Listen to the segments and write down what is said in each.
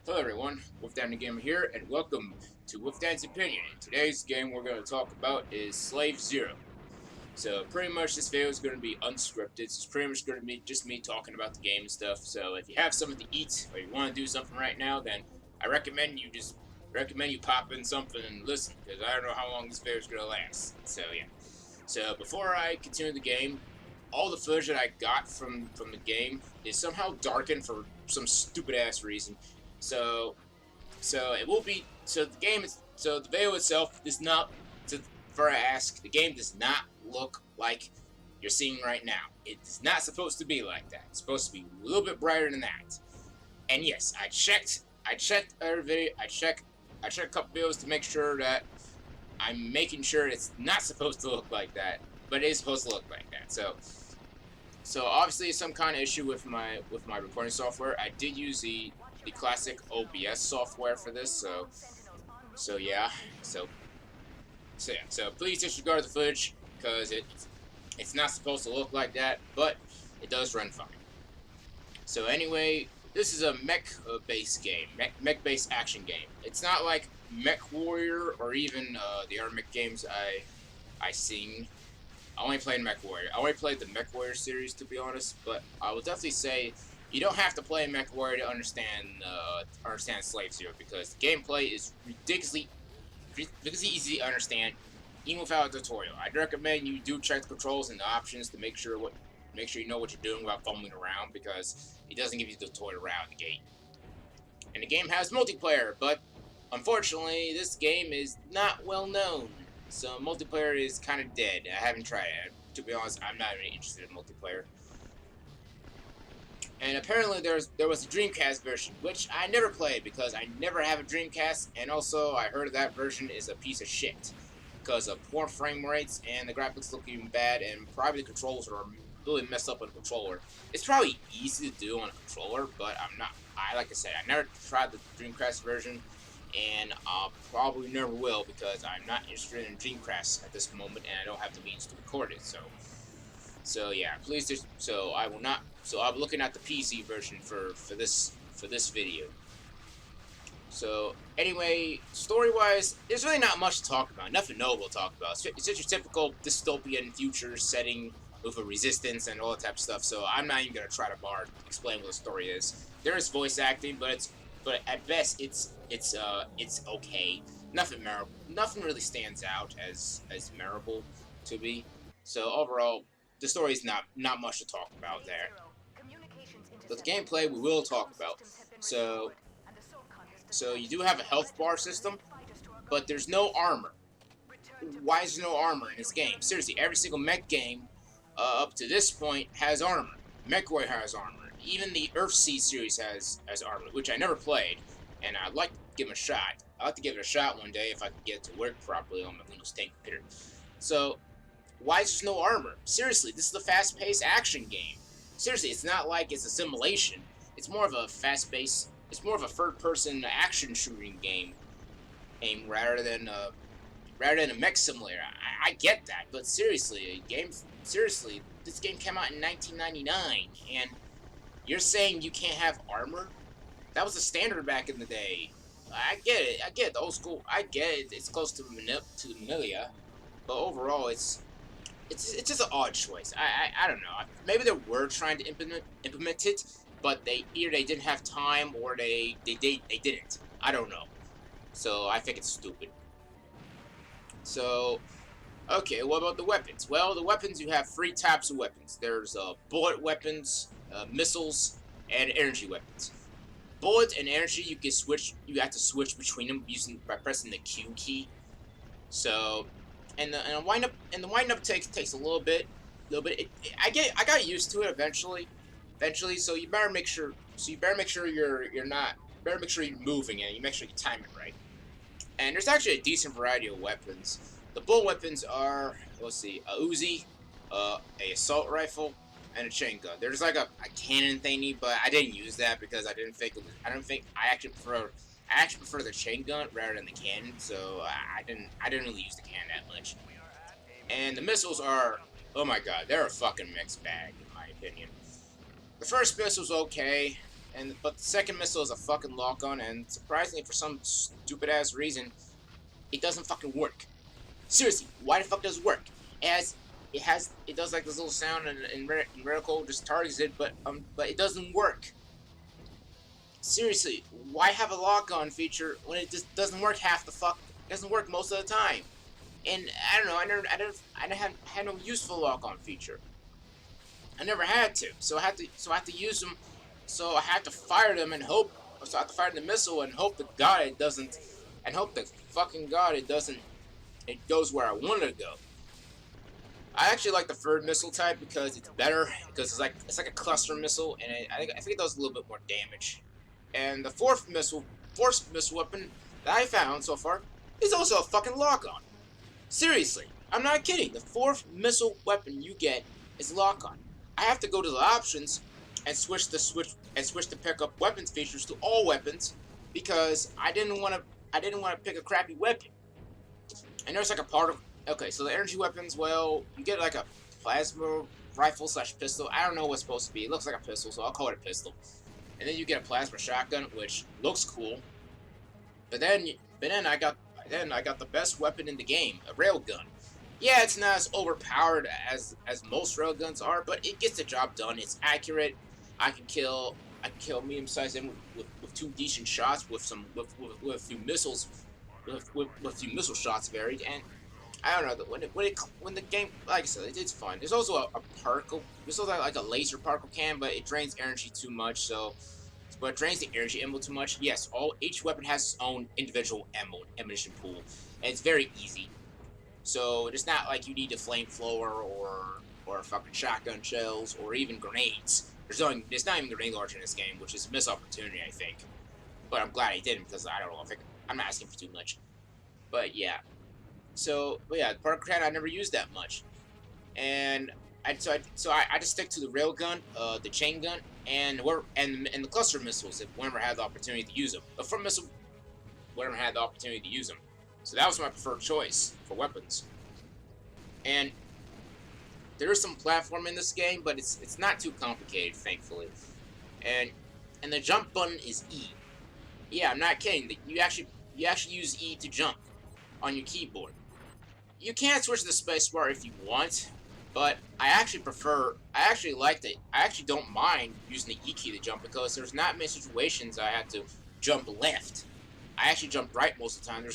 Hello everyone, Wolfdanthegamer here, and welcome to Wolfdan's Opinion. In today's game we're going to talk about is Slave Zero. So pretty much this video is going to be unscripted, so it's pretty much going to be just me talking about the game and stuff. So if you have something to eat, or you want to do something right now, then I recommend you pop in something and listen, because I don't know how long this video is going to last. So yeah. So before I continue the game, all the footage that I got from the game is somehow darkened for some stupid ass reason. So it will be. So the game is. So the video itself is not. For I ask, the game does not look like you're seeing right now. It's not supposed to be like that. It's supposed to be a little bit brighter than that. And yes, I checked every video. I checked a couple videos to make sure that I'm making sure it's not supposed to look like that, but it is supposed to look like that. So obviously some kind of issue with my recording software. I did use the classic OBS software for this, so yeah. So please disregard the footage because it's not supposed to look like that, but it does run fine. So anyway, this is a mech-based game, mech-based action game. It's not like Mech Warrior or even the other mech games I seen. I only played Mech Warrior. I only played the Mech Warrior series, to be honest, but I will definitely say you don't have to play Mech Warrior to understand Slave Zero, because the gameplay is ridiculously easy to understand, even without a tutorial. I'd recommend you do check the controls and the options to make sure you know what you're doing without fumbling around, because it doesn't give you the tutorial right out of the gate. And the game has multiplayer, but unfortunately, this game is not well known. So multiplayer is kind of dead. I haven't tried it. To be honest, I'm not really interested in multiplayer. And apparently there was a Dreamcast version, which I never played because I never have a Dreamcast, and also I heard that version is a piece of shit because of poor frame rates and the graphics looking bad, and probably the controls are really messed up on the controller. It's probably easy to do on a controller, but like I said, I never tried the Dreamcast version, and I probably never will because I'm not interested in Dreamcast at this moment, and I don't have the means to record it. So yeah, please just. So I will not. So I'm looking at the PC version for this video. So anyway, story-wise, there's really not much to talk about. Nothing notable to talk about. It's just your typical dystopian future setting with a resistance and all that type of stuff. So I'm not even gonna try to explain what the story is. There is voice acting, but at best it's okay. Nothing memorable. Nothing really stands out as memorable to me. So overall, the story is not much to talk about there. But the gameplay we will talk about. So you do have a health bar system, but there's no armor. Why is there no armor in this game? Seriously, every single mech game up to this point has armor. MechWarrior has armor. Even the Earthsea series has armor, which I never played, and I'd like to give it a shot. I'd like to give it a shot one day if I can get it to work properly on my Windows 10 computer. So why is there no armor? Seriously, this is a fast-paced action game. Seriously, it's not like it's a simulation. It's more of a fast-paced. It's more of a third-person action shooting game, rather than a mech simulator. I get that, but seriously, this game came out in 1999, and you're saying you can't have armor? That was the standard back in the day. I get it. I get the old school. I get it. It's close to vanilla, but overall, it's just an odd choice. I don't know. Maybe they were trying to implement it, but either they didn't have time or they didn't. I don't know. So I think it's stupid. So okay, what about the weapons? Well, the weapons, you have 3 types of weapons. There's bullet weapons, missiles, and energy weapons. Bullets and energy, you have to switch between them by pressing the Q key. So and the wind up takes a little bit. I got used to it eventually. So you better make sure. You're moving and you make sure you time it right. And there's actually a decent variety of weapons. The bullet weapons are, let's see, a Uzi, a assault rifle, and a chain gun. There's like a cannon thingy, but I didn't use that because I actually prefer the chain gun rather than the cannon, so I didn't really use the cannon that much. And the missiles are, oh my god, they're a fucking mixed bag in my opinion. The first missile's okay, but the second missile is a fucking lock-on, and surprisingly, for some stupid ass reason, it doesn't fucking work. Seriously, why the fuck does it work? It does like this little sound, and reticle just targets it, but it doesn't work. Seriously, why have a lock-on feature when it just doesn't work half the fuck? It doesn't work most of the time. And I don't know, I had no useful lock-on feature. I never had to, so I had to use them. So I had to fire them and hope. So I had to fire the missile and hope to God it doesn't, and hope to fucking God it doesn't. It goes where I wanted to go. I actually like the third missile type because it's better, because it's like a cluster missile, and I think it does a little bit more damage. And the fourth missile weapon that I found so far is also a fucking lock-on. Seriously, I'm not kidding. The fourth missile weapon you get is lock-on. I have to go to the options and switch to pick up weapons features to all weapons because I didn't want to pick a crappy weapon. And there's like a part of okay, so the energy weapons, well, you get like a plasma rifle / pistol. I don't know what's supposed to be. It looks like a pistol, so I'll call it a pistol. And then you get a plasma shotgun, which looks cool. But then I got the best weapon in the game, a railgun. Yeah, it's not as overpowered as most railguns are, but it gets the job done. It's accurate. I can kill medium-sized enemies with 2 decent shots with a few missiles, with a few missile shots varied. And I don't know, when the game, like I said, it's fun. There's also a particle. There's also like a laser particle can, but it drains energy too much. But it drains the energy ammo too much. Yes, each weapon has its own individual ammunition pool, and it's very easy. So it's not like you need a flamethrower or fucking shotgun shells or even grenades. There's not even grenade launcher in this game, which is a missed opportunity, I think. But I'm glad I didn't because I don't know. I'm not asking for too much. But yeah. So yeah, the particle can I never used that much, and I just stick to the railgun, the chain gun, and the cluster missiles whenever I had the opportunity to use them. The front missile, whenever I had the opportunity to use them. So that was my preferred choice for weapons. And there is some platform in this game, but it's not too complicated, thankfully. And the jump button is E. Yeah, I'm not kidding. You actually use E to jump on your keyboard. You can switch to the spacebar if you want, but I actually liked it. I actually don't mind using the E key to jump because there's not many situations I had to jump left. I actually jump right most of the time.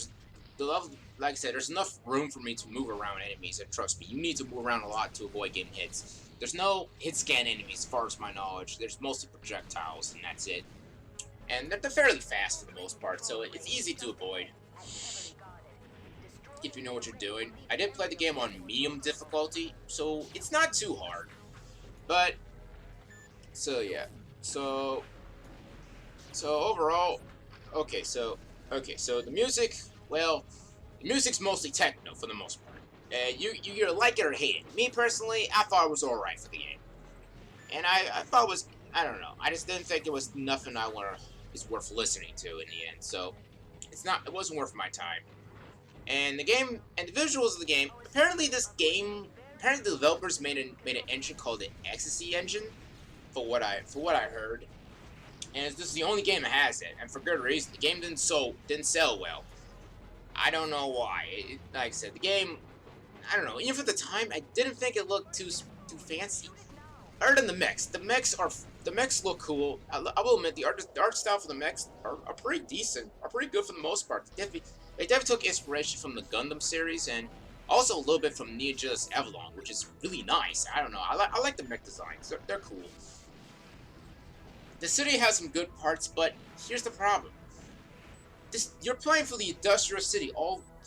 Like I said, there's enough room for me to move around enemies, and trust me, you need to move around a lot to avoid getting hits. There's no hit scan enemies as far as my knowledge. There's mostly projectiles, and that's it. And they're fairly fast for the most part, so it's easy to avoid if you know what you're doing. I did play the game on medium difficulty, so it's not too hard. But so yeah, so overall, okay, so the music, well, the music's mostly techno for the most part. You either like it or hate it. Me personally, I thought it was alright for the game, and I thought it was, I don't know, I just didn't think it was nothing is worth listening to in the end. So it wasn't worth my time. And the game, and the visuals of the game, apparently the developers made an engine called the Ecstasy engine, for what I heard. And this is the only game that has it, and for good reason. The game didn't sell well. I don't know why. Like I said, the game, I don't know. Even for the time, I didn't think it looked too fancy. Other than the mechs, the mechs look cool. I will admit the art style for the mechs are pretty decent, are pretty good for the most part. They definitely took inspiration from the Gundam series and also a little bit from Ninja's Avalon, which is really nice. I don't know. I like the mech designs. They're cool. The city has some good parts, but here's the problem. You're playing through the industrial city.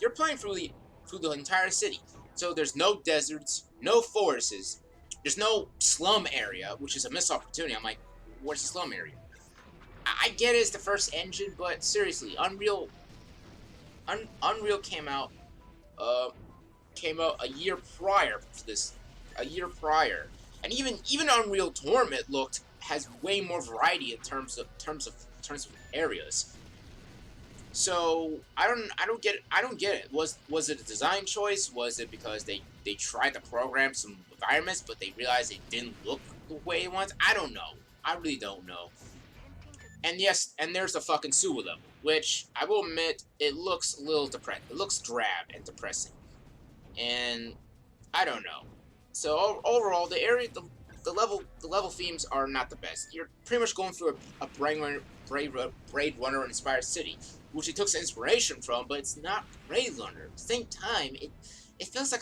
You're playing through the entire city. So there's no deserts, no forests. There's no slum area, which is a missed opportunity. I'm like, where's the slum area? I get it's the first engine, but seriously, Unreal came out a year prior to this. A year prior, and even Unreal Tournament has way more variety in terms of areas. So I don't get it. Was it a design choice? Was it because they tried to program some environments, but they realized it didn't look the way it wants? I don't know. I really don't know. And yes, and there's the fucking sewer level, which I will admit it looks a little depressed. It looks drab and depressing, and I don't know. So overall, the level themes are not the best. You're pretty much going through a Blade Runner inspired city, which it took some inspiration from, but it's not Blade Runner. At the same time, it feels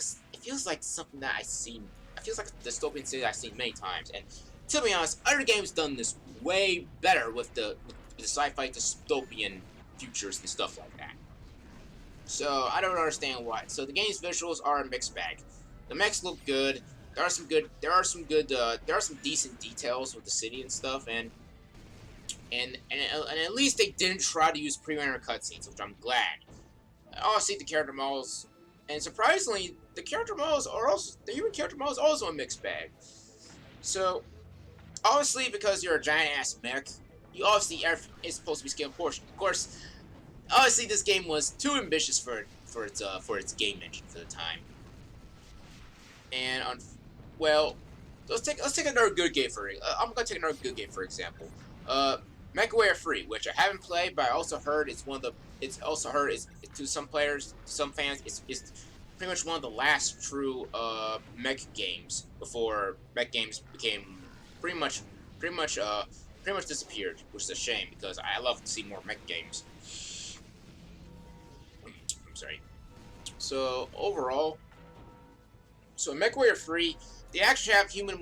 like something that I've seen. It feels like a dystopian city I've seen many times. And to be honest, other games done this way better with the sci-fi dystopian futures and stuff like that. So I don't understand why. So the game's visuals are a mixed bag. The mechs look good. There are some decent details with the city and stuff, and at least they didn't try to use pre-rendered cutscenes, which I'm glad. Obviously, the character models, and surprisingly, the human character models also a mixed bag. So, obviously, because you're a giant ass mech, you obviously it's supposed to be scale proportioned. Of course, obviously, this game was too ambitious for its game engine for the time. And well, let's take another good game for it. I'm gonna take another good game for example. MechWarrior 3, which I haven't played, but I also heard it's to some players, some fans, it's pretty much one of the last true mech games before mech games became pretty much disappeared, which is a shame because I love to see more mech games. I'm sorry. So overall, in MechWarrior 3, they actually have human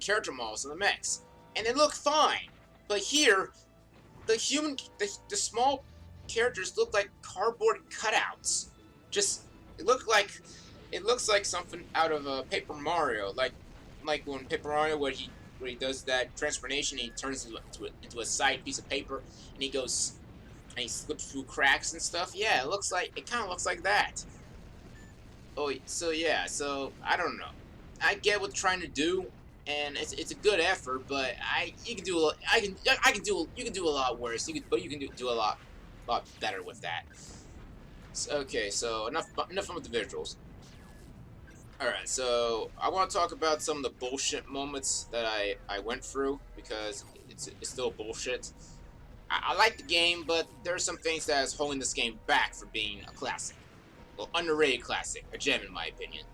character models in the mechs, and they look fine. But here, the small characters look like cardboard cutouts. It looks like something out of Paper Mario, like when Paper Mario where he does that transformation, and he turns into a side piece of paper, and he slips through cracks and stuff. Yeah, it kind of looks like that. Oh, so yeah, so I don't know. I get what they're trying to do, and it's a good effort, but you can do a lot worse. You can do a lot better with that. So, okay, so enough with the visuals. All right, so I want to talk about some of the bullshit moments that I went through because it's still bullshit. I like the game, but there are some things that is holding this game back from being a classic. Well, underrated classic, a gem in my opinion.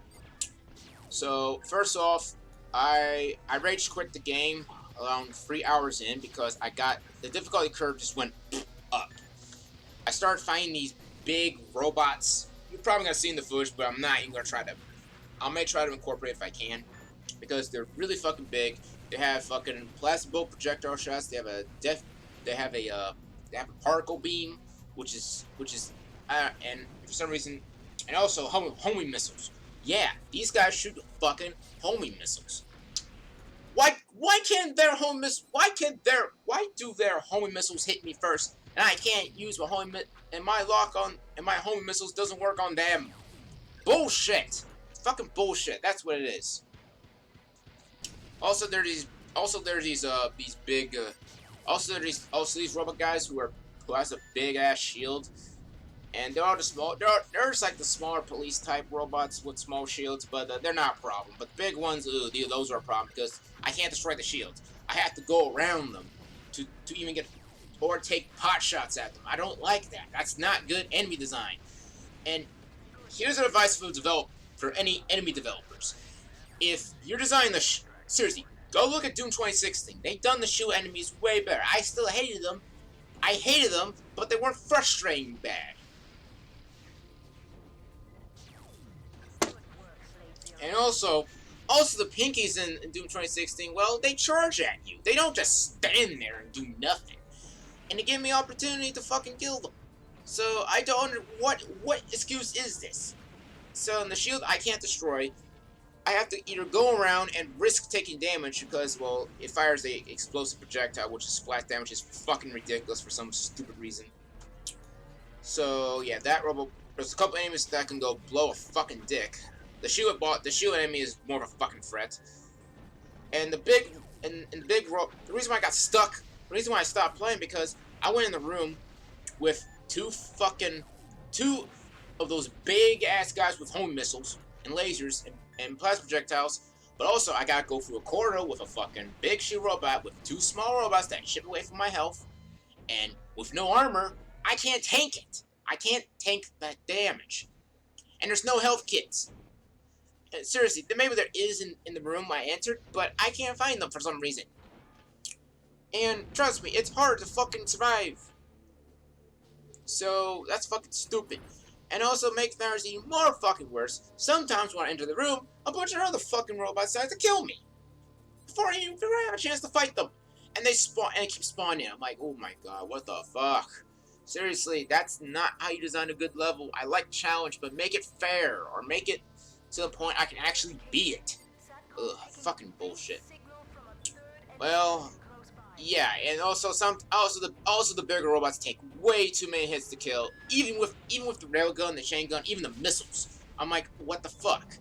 So first off, I rage quit the game around 3 hours in because the difficulty curve just went up. I started finding these big robots. You're probably gonna see in the footage, but I'm not even gonna try to. I may try to incorporate if I can, because they're really fucking big. They have fucking plastic bullet projectile shots. They have a particle beam, which is and for some reason. And also, homing missiles. Yeah, these guys shoot fucking homing missiles. Why do their homing missiles hit me first, and I can't use my my homing missiles doesn't work on them? Bullshit. Fucking bullshit. That's what it is. Also, there's these robot guys who has a big ass shield. And they're all just small. There's like the smaller police type robots with small shields, but they're not a problem. But the big ones, those are a problem because I can't destroy the shields. I have to go around them to even get or take pot shots at them. I don't like that. That's not good enemy design. And here's an advice for any enemy developers: if you're designing seriously, go look at Doom 2016. They've done the shield enemies way better. I still hated them. But they weren't frustrating bad. And also the pinkies in Doom 2016, well, they charge at you. They don't just stand there and do nothing. And they give me opportunity to fucking kill them. So I don't what excuse is this? So in the shield I can't destroy. I have to either go around and risk taking damage because, well, it fires a explosive projectile, which is splat damage, is fucking ridiculous for some stupid reason. So yeah, there's a couple enemies that can go blow a fucking dick. The shield enemy is more of a fucking threat. And the reason why I got stuck, the reason why I stopped playing, because I went in the room with two of those big ass guys with homing missiles and lasers and plasma projectiles But also, I gotta go through a corridor with a fucking big shield robot with 2 small robots that chip away from my health. And with no armor, I can't tank it. I can't tank that damage. And there's no health kits. And seriously, maybe there is in the room I entered, but I can't find them for some reason. And trust me, it's hard to fucking survive. So, that's fucking stupid. And also makes matters even more fucking worse. Sometimes when I enter the room, a bunch of other fucking robots decide to kill me. Before I even have a chance to fight them. And they spawn, and they keep spawning. I'm like, oh my god, what the fuck? Seriously, that's not how you design a good level. I like challenge, but make it fair. Or make it to the point I can actually beat it. Ugh, fucking bullshit. Well, yeah, and also the bigger robots take way too many hits to kill. Even with the railgun, the chain gun, even the missiles. I'm like, what the fuck?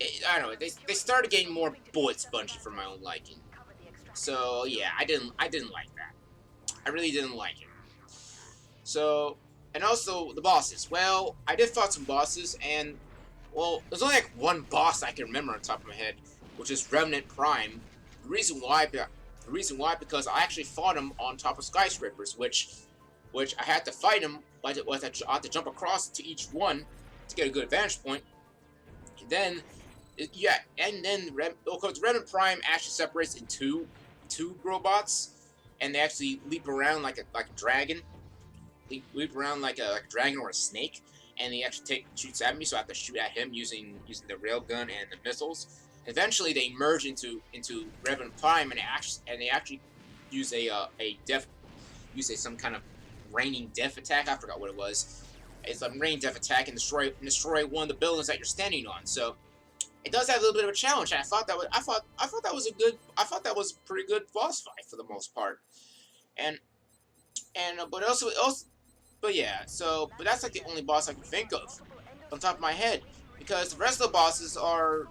I don't know. They started getting more bullet spongy for my own liking. So yeah, I didn't like that. I really didn't like it. So, and also the bosses. Well, I did fight some bosses, and well, there's only like one boss I can remember on top of my head, which is Remnant Prime. The reason why, because I actually fought him on top of skyscrapers, which I had to fight him. I had to jump across to each one to get a good vantage point. And then, yeah, and then because Remnant Prime actually separates into two robots, and they actually leap around like a dragon, leap around like a dragon or a snake, and he actually shoots at me, so I have to shoot at him using the railgun and the missiles. Eventually, they merge into Remnant Prime, and they actually use some kind of raining death attack. I forgot what it was. It's a raining death attack and destroy one of the buildings that you're standing on. So it does have a little bit of a challenge. And I thought that was a pretty good boss fight for the most part. But that's like the only boss I can think of on top of my head, because the rest of the bosses are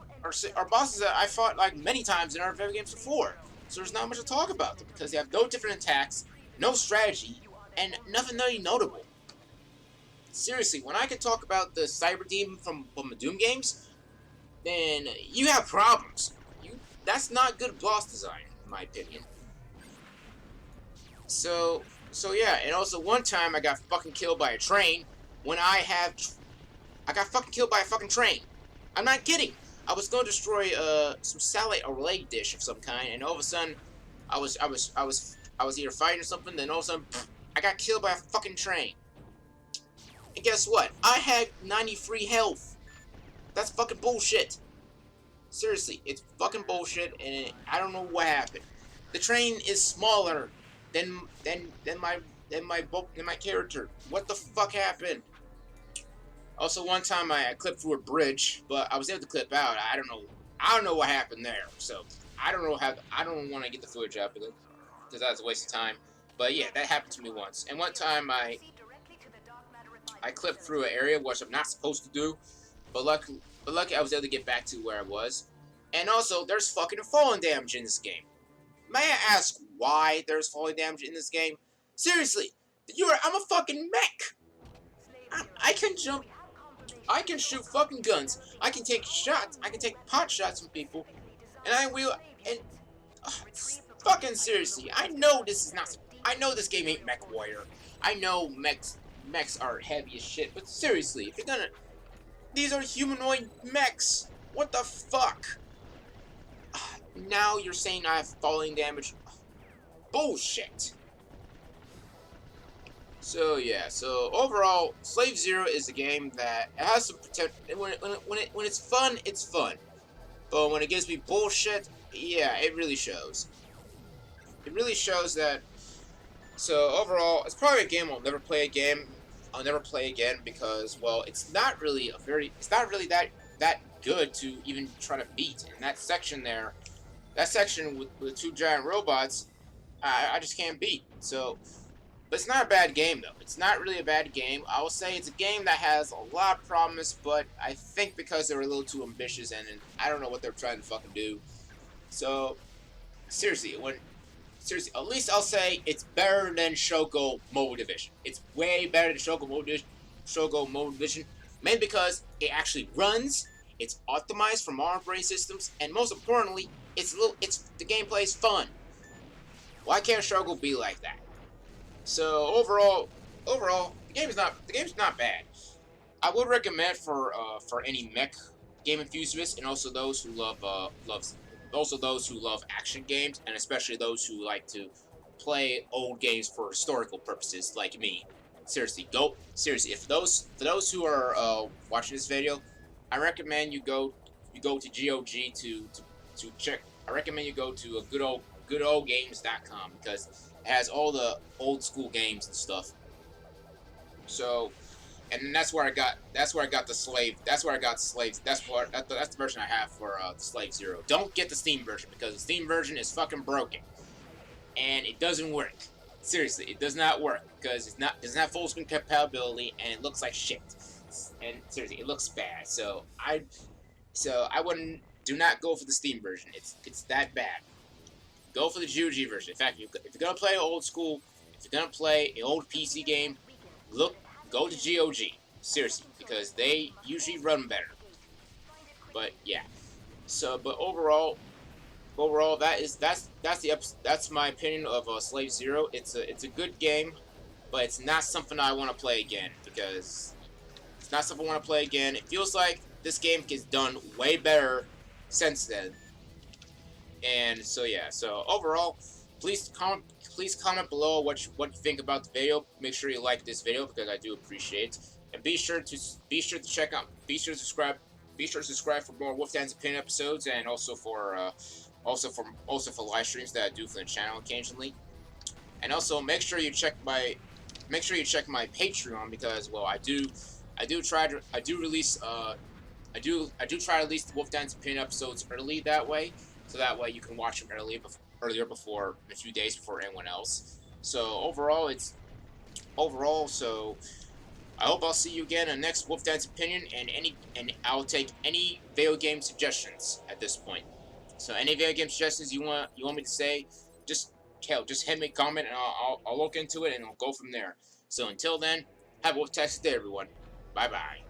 bosses that I fought like many times in our video games before. So there's not much to talk about them because they have no different attacks, no strategy, and nothing really notable. Seriously, when I can talk about the Cyber Demon from the Doom games, then you have problems. That's not good boss design, in my opinion. So yeah, and also one time I got fucking killed by a train when I got fucking killed by a fucking train. I'm not kidding. I was going to destroy some satellite or relay dish of some kind, and all of a sudden, I was either fighting or something. Then all of a sudden, I got killed by a fucking train. And guess what? I had 93 health. That's fucking bullshit. Seriously, it's fucking bullshit, and I don't know what happened. The train is smaller than my character. What the fuck happened? Also, one time I clipped through a bridge, but I was able to clip out. I don't know what happened there. So I don't want to get the footage out because that's a waste of time. But yeah, that happened to me once. And one time I clipped through an area which I'm not supposed to do, but luckily I was able to get back to where I was. And also, there's fucking falling damage in this game. May I ask why there's falling damage in this game? Seriously, I'm a fucking mech. I can jump. I can shoot fucking guns. I can take shots. I can take pot shots from people, and I will. And fucking seriously, I know this is not. I know this game ain't Mech Warrior. I know mechs are heavy as shit. But seriously, if you're gonna, these are humanoid mechs. What the fuck? Now you're saying I have falling damage. Bullshit. So yeah, so overall, Slave Zero is a game that it has some potential. When it's fun, it's fun. But when it gives me bullshit, yeah, it really shows. It really shows that. So overall, it's probably a game I'll never play again. I'll never play again because, well, it's not really that good to even try to beat. In that section there, that section with the two giant robots, I just can't beat. So. But it's not a bad game, though. It's not really a bad game. I will say it's a game that has a lot of promise, but I think because they were a little too ambitious, and I don't know what they're trying to fucking do. So, seriously, at least I'll say it's better than Shoko Mobile Division. It's way better than Shoko Mobile Division, mainly because it actually runs, It's optimized for modern operating systems, and most importantly, the gameplay is fun. Why can't a struggle be like that? So overall, the game's not bad. I would recommend for any mech game enthusiasts, and also those who love action games, and especially those who like to play old games for historical purposes, like me. Seriously, if for those who are watching this video, I recommend you go to GOG to check. I recommend you go to a goodoldgames.com because it has all the old school games and stuff. So, and that's where I got the slave. That's where I got the slaves. That's the version I have for the Slave Zero. Don't get the Steam version because the Steam version is fucking broken, and it doesn't work. Seriously, it does not work because doesn't have full screen compatibility, and it looks like shit. And seriously, it looks bad. So I wouldn't. Do not go for the Steam version. It's that bad. Go for the GOG version. In fact, if you're gonna play old school, if you're gonna play an old PC game, go to GOG. Seriously, because they usually run better. But yeah. So, but overall, that's my opinion of Slave Zero. It's a good game, but it's not something I want to play again because it's not something I want to play again. It feels like this game is done way better since then. And so yeah, so overall, please comment below what you think about the video. Make sure you like this video because I do appreciate it. And be sure to subscribe for more Wolfdan's Opinion episodes, and also for live streams that I do for the channel occasionally. And also make sure you check my Patreon because, well, I do try to release the Wolfdan's Opinion episodes early that way, so that way you can watch them earlier before a few days before anyone else. So overall, so I hope I'll see you again in the next Wolfdan's Opinion, and I'll take any video game suggestions at this point. So any video game suggestions you want me to say, just hit me a comment and I'll look into it and I'll go from there. So until then, have a Wolfdan's day, everyone. Bye bye.